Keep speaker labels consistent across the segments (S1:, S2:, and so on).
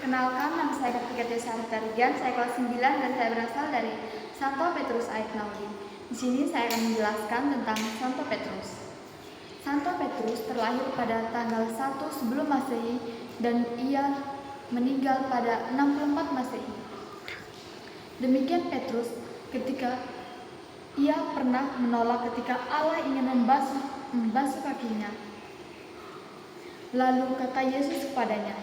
S1: Perkenalkan, nama saya Kartika Desa Tarigan, saya kelas 9 dan saya berasal dari Santo Petrus Aik Naudi. Di sini saya akan menjelaskan tentang Santo Petrus. Santo Petrus terlahir pada tanggal 1 sebelum Masehi dan ia meninggal pada 64 Masehi. Demikian Petrus ketika ia pernah menolak ketika Allah ingin membasuh kakinya. Lalu kata Yesus kepadanya,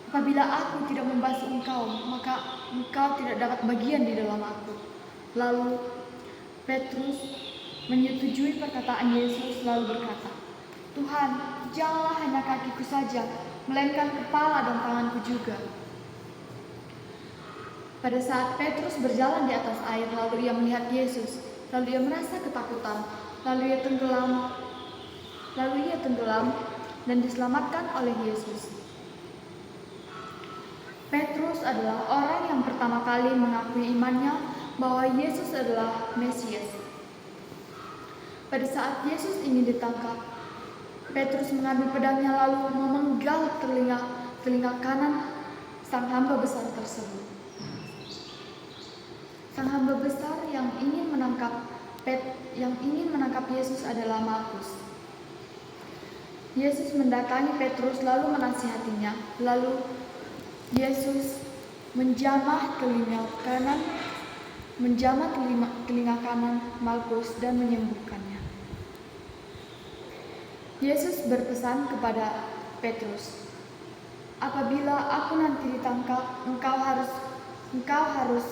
S1: "Apabila aku tidak membasuh engkau, maka engkau tidak dapat bagian di dalam aku." Lalu Petrus menyetujui perkataan Yesus lalu berkata, "Tuhan, janganlah hanya kakiku saja, melainkan kepala dan tanganku juga." Pada saat Petrus berjalan di atas air, lalu ia melihat Yesus, lalu ia merasa ketakutan, lalu ia tenggelam dan diselamatkan oleh Yesus. Petrus adalah orang yang pertama kali mengakui imannya bahwa Yesus adalah Mesias. Pada saat Yesus ingin ditangkap, Petrus mengambil pedangnya lalu memenggal telinga kanan sang hamba besar tersebut. Sang hamba besar yang ingin menangkap Yesus adalah Malkus. Yesus mendatangi Petrus lalu menasihatinya. Lalu Yesus menjamah telinga kanan Malkus dan menyembuhkannya. Yesus berpesan kepada Petrus, "Apabila aku nanti ditangkap, engkau harus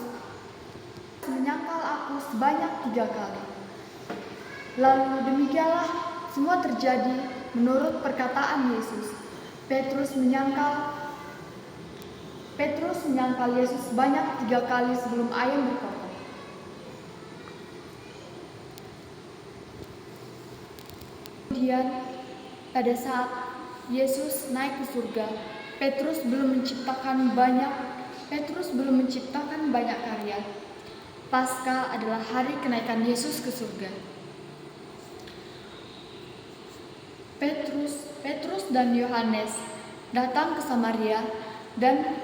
S1: menyangkal aku sebanyak 3 kali." Lalu demikianlah semua terjadi menurut perkataan Yesus. Petrus menyangkal Yesus sebanyak 3 kali sebelum ayam berkokok. Kemudian pada saat Yesus naik ke surga, Petrus belum menciptakan banyak karya. Paskah adalah hari kenaikan Yesus ke surga. Petrus dan Yohanes datang ke Samaria dan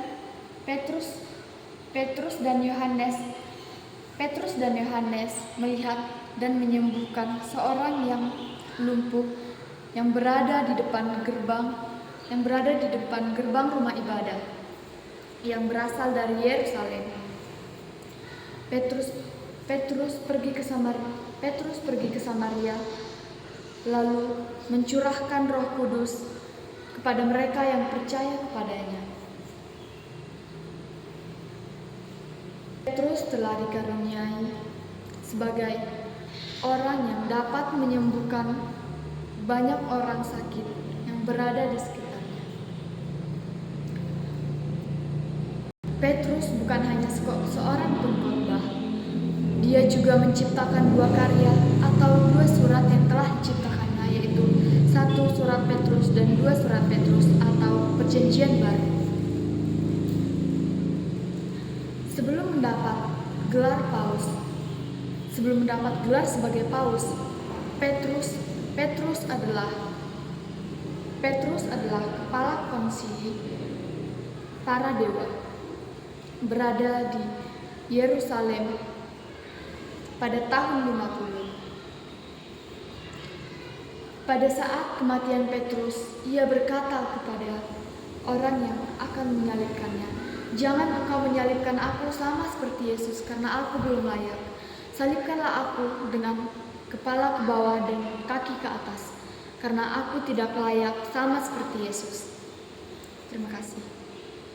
S1: Petrus dan Yohanes melihat dan menyembuhkan seorang yang lumpuh yang berada di depan gerbang rumah ibadah yang berasal dari Yerusalem. Petrus pergi ke Samaria lalu mencurahkan Roh Kudus kepada mereka yang percaya kepadanya. Petrus telah dikaruniai sebagai orang yang dapat menyembuhkan banyak orang sakit yang berada di sekitarnya. Petrus bukan hanya seorang pengkhotbah, dia juga menciptakan 2 karya atau 2 surat yang telah diciptakannya, yaitu 1 surat Petrus dan 2 surat Petrus atau Perjanjian Baru. Sebelum mendapat gelar sebagai Paus, Petrus adalah kepala konsili para dewa berada di Yerusalem pada tahun 50. Pada saat kematian Petrus, ia berkata kepada orang yang akan menyalibkannya, "Jangan engkau menyalibkan aku sama seperti Yesus, karena aku belum layak. Salibkanlah aku dengan kepala ke bawah dan kaki ke atas, karena aku tidak layak sama seperti Yesus." Terima kasih.